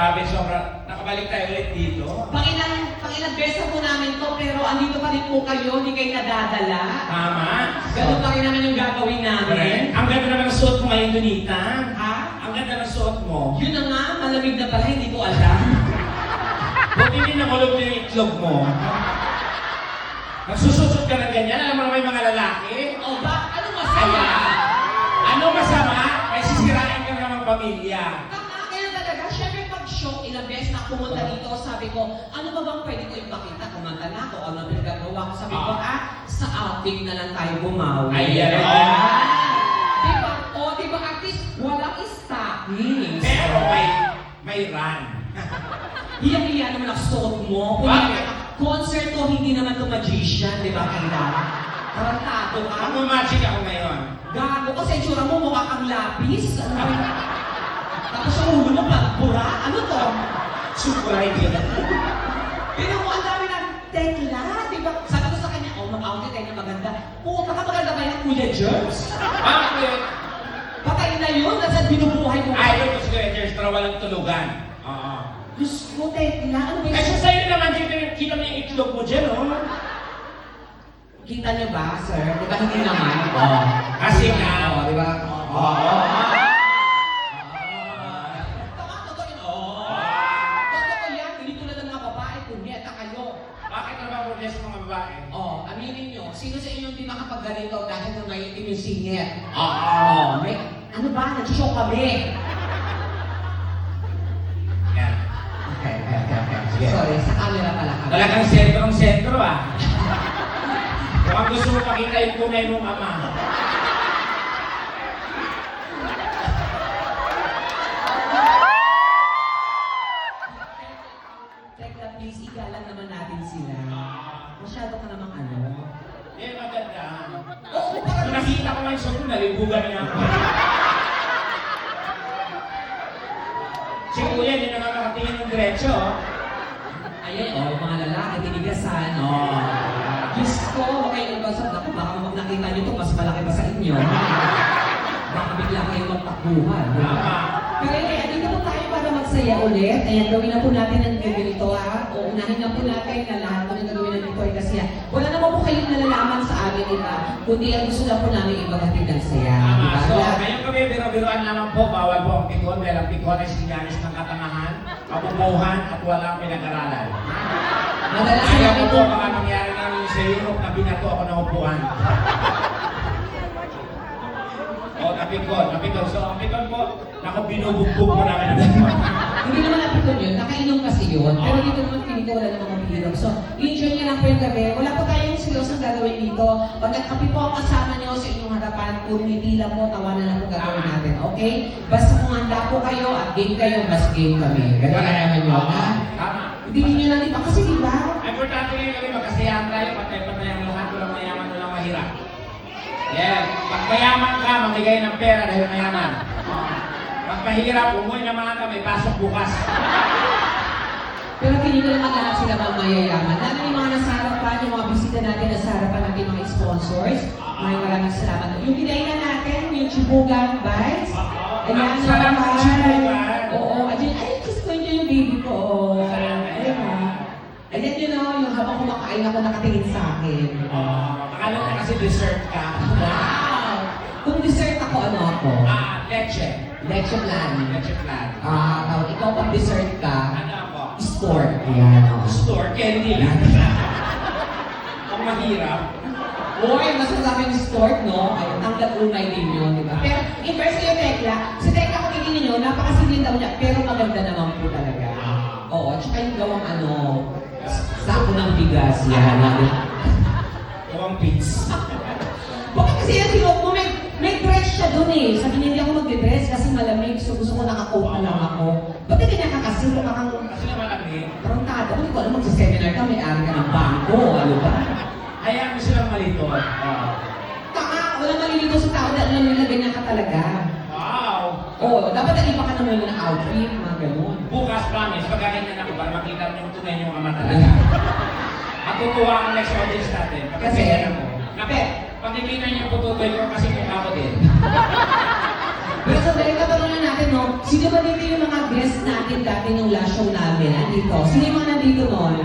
Grabe, sobra. Nakabalik tayo ulit dito. Pangilang beses po namin to, pero andito pa rin po kayo, hindi kayo nadadala. Tama. Ganun pa rin naman yung gagawin namin. Ang ganda naman ng suot mo ngayon, Donita. Ha? Ang ganda ng suot mo. Yun na nga, malamig na pala, hindi ko alam. Buti hindi nakulog na yung itlog mo. Nagsususot ka ng ganyan, alam mo naman yung mga lalaki. O ba? Ano masama? Ano masama? Ay sisirain ka naman pamilya. Tama, kaya talaga, syempre pag-show, ilang beses na pumunta dito, sabi ko, ano ba bang pwede ko ipakita? Kumanta na ako, ano pinagagawa ko? Sabi ko, sa outing na lang tayo bumawi. Ayan. Diba? O, diba, at least, walang stockings. Pero may run. Hiyang-hiya naman ang suot mo. Bakit? Concert to, hindi naman to magician, di ba, kailangan? Tarantado ka. Ang magic ako ngayon. Gago, kasi itsura mo mukha kang lapis. Ano ba yun? Tapos ang ulo mo, pagpura. Ano to? Surprise yun. Tignan mo, ang dami ng tekla. Di ba? Sabi ko sa kanya, oh, mag-outfit tayo na maganda. Puta ka, maganda ba yan, Kuya Germs? Bakit? Patay na yun, nasa binubuhay mo. Ay, ito si Kuya Jerz, pero walang tulugan. Oo. Diyos ko, tekla. Ano ba yun? Kasi sa'yo naman, kita mo yung itlog mo dyan, oh. Kita niyo ba, sir? Di ba hindi naman? Kasi nga, Oo, di ba? Totoo yan. Hindi tulad ng mga babae. Punyeta kayo. Bakit naman mo sa mga babae? Aminin nyo. Sino sa inyo hindi makapagganito dahil nang ngayon yung singit? Oo. May, ano ba? Nag-show kami. Yan. Okay. Sorry, sa camera pala kami. Talagang sentrong-sentro, ah. Kung gusto mo makita yung tunay mong ama. Tekla, please, igalan naman natin sila. Masyado ka namang ano. Eh, maganda. Oo, Kung nakita ko ngayon sa kung nalibugan niya ako. Si Kuya, hindi na nakakatingin ng diretso. Ayan, yung mga lalaki, tinigasan. Diyos ko, huwag kayong ibasag. Ako, baka pag nakita nyo ito, mas malaki pa sa inyo. Baka bigla kayong magtakbuhan. Tama. Pero eh, andito po tayo para magsaya ulit. Ayan, gawin na po natin ang ganito ha. O unahin na po natin na lahat po na gawin natin po ay kasi wala naman po kayong nalalaman sa amin, iba. Kundi ang gusto lang po namin ibagatid ng saya. Tama. Diba? So, ngayong gabi, biro-biroan naman po, bawal po ang pikon dahil ang pikon ay sinyalis ng katangahan, kabubuhan at walang pinag-aralan. Madalas Ayaw namin ko po baka mangyari namin sa Europe na binato ako ng upuan. Napikon. So, ang pikon po, naku, binubugbog po namin ang Hindi naman napikon yun, nakainom kasi yun. Pero dito naman pinito wala namang mapihirap. So, enjoy niya lang po yung gabi. Wala po tayong seryosong gagawin dito. Pag nagkapi po ang kasama niyo sa inyong harapan, puro ngiti lang po, tawanan lang po gagawin natin. Okay? Basta kung handa po kayo at game kayo, mas game kami. Ganun na naman yun, ha? Tama. Hindi ninyo lang iba. Kasi di ba? Importante ngayon kami magkasiyahan tayo, patay-patay ang lahat, walang mayaman, walang mahirap. Yeah. Pag mayaman ka, mamigay ng pera dahil mayaman. Pag mahirap, umuwi na mga may pasok bukas. Pero hindi ko naman lahat sila mayayaman. Lalo yung mga nasa harapan, yung mga bisita natin nasa harapan natin mga sponsors. Maraming salamat. Yung binay na natin, yung Chibugan Bites. Ayan, Sarap ng Chibugan. Oo, ayan, ay, kiss ko yun yung baby ko. Ayan ha. Ayan yun o, yung habang kumakain ako nakatingin sa akin. Akala na kasi dessert ka. Wow! Kung dessert ako, ano ako? Leche. Leche plan. Leche flan. Tawag, ikaw pag dessert ka, Ano ako? sport. Ayan o. Store candy lang. Ang mahirap. Uy, masasabi ng sport, no? Ay, tanggal umay din yun, di ba? Pero, in verse yung Tekla, si Tekla kung tingin nyo, napakasimple daw niya, pero maganda naman po talaga. Oo, tsaka yung gawang ano, sako ng bigas, yan. Gawang pins. Bakit kasi yan sinuot mo, may dress siya dun eh. Sabi niya, hindi ako mag-dress kasi malamig, so gusto ko naka-coat na lang ako. Ba't hindi ganyan ka kasi mukhang Kasi naman kami, tarantado? Hindi ko alam, magsa-seminar ka, may ari ka ng bangko, ano ba? hayaan mo silang malito. Tama, wala malilito sa tao dahil alam nila ganyan ka talaga. Wow! Oo, dapat nalipa ka naman ng outfit, mga ganun. Bukas, promise, pagkakanyan ako para makita mo yung tunay niyong ama talaga. Matutuwa ang next audience natin. Kasi, Nape, pag nakita niyo yung pututoy ko kasi mukha ko din. Pero so, dahil katanungan natin, no, sino ba dito yung mga guests natin dati nung last show namin? Nandito. Sino yung mga nandito noon?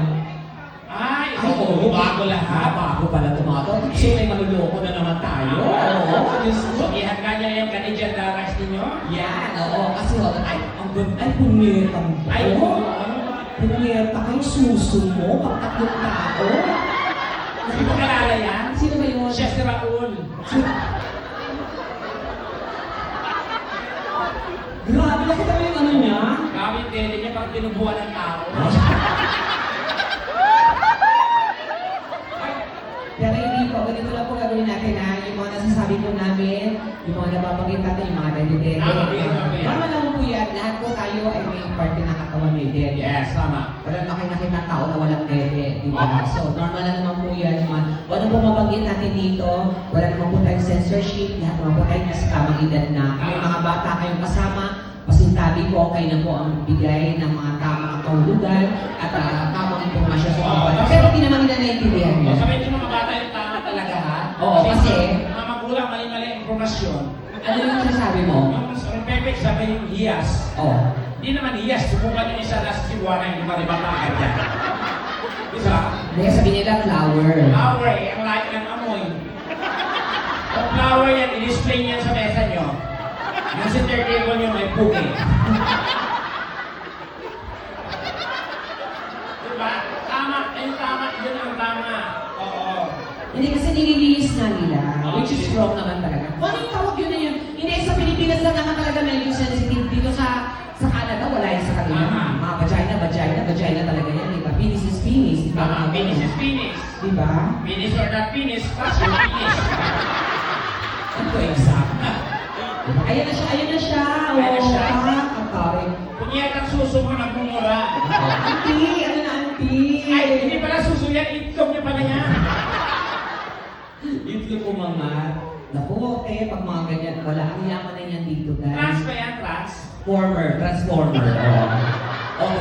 Ay, oo, bago lahat. Bago pala tumato. So, may maluloko na naman tayo. Oo, Diyos ko. So, ihanda niya yung kanidyan daras ninyo? Yan, oo. Kasi, ay, ang ganda. Ay, punyetang to. Ay, oo. Ano? Punyeta kay suso mo, pagtatlong tao. Hindi mo kalala yan? Sino ba yun? Siya si Raul. Grabe, nakita mo yung ano niya? Gamit din niya pag tinubuan ng tao. Pero hindi po, ganito lang po gagawin natin ha. Yung mga nasasabi po namin, yung mga nababanggit natin, yung mga nandidede. Tama lang po yan. Lahat po tayo ay may parte ng katawan may dede. Yes, tama. Wala na kayo nakita tao na walang dede. Di ba? So, normal lang naman po yan. Wala po mabanggit natin dito. Wala naman po tayong censorship. Lahat naman po tayo nasa tamang edad na. May mga bata kayong kasama. Pasintabi po, kayo na po ang bigay ng mga tamang kahulugan at tamang impormasyon sa mga bata. Pero hindi naman nila naiintindihan O, yun. sabihin niyo mga bata yung tama talaga, ha? Oo, kasi... mga magulang mali-mali ang impormasyon. Ano yung sinasabi mo? Yung Pepe sabi yung hiyas. Oh. Hindi naman hiyas. Subukan yung isa na sa Cebuana, hindi pa rin batakan dyan. Diba? Hindi, sabi nila flower. Flower eh, ang lahat ng amoy. Kung flower yan, i-display niyan sa mesa nyo. Yung center table nyo may puki. Diba? Tama, ayun tama, yun ang tama. Oo. Hindi kasi nililinis na nila, which is wrong naman talaga. Kung ano yung tawag yun na yun? Hindi, sa Pilipinas lang naman talaga medyo sensitive. Dito sa Canada, wala yan sa kanila. Mga vagina talaga yan, di ba? Penis is penis, di ba? Tama, penis is penis. Di ba? Penis or not penis, pass your penis. Ano ko exact? Ayan na siya, ayan na siya. Ayan na siya. Ang tarik. Kunyat ang suso mo nagmumura. Auntie, ano na auntie? Ay, hindi pala suso yan, itlog niya pala yan. Dito ko mga, naku, pag mga ganyan, wala ang yaman na yan dito, guys. Trans ba yan, trans? Transformer. Oh.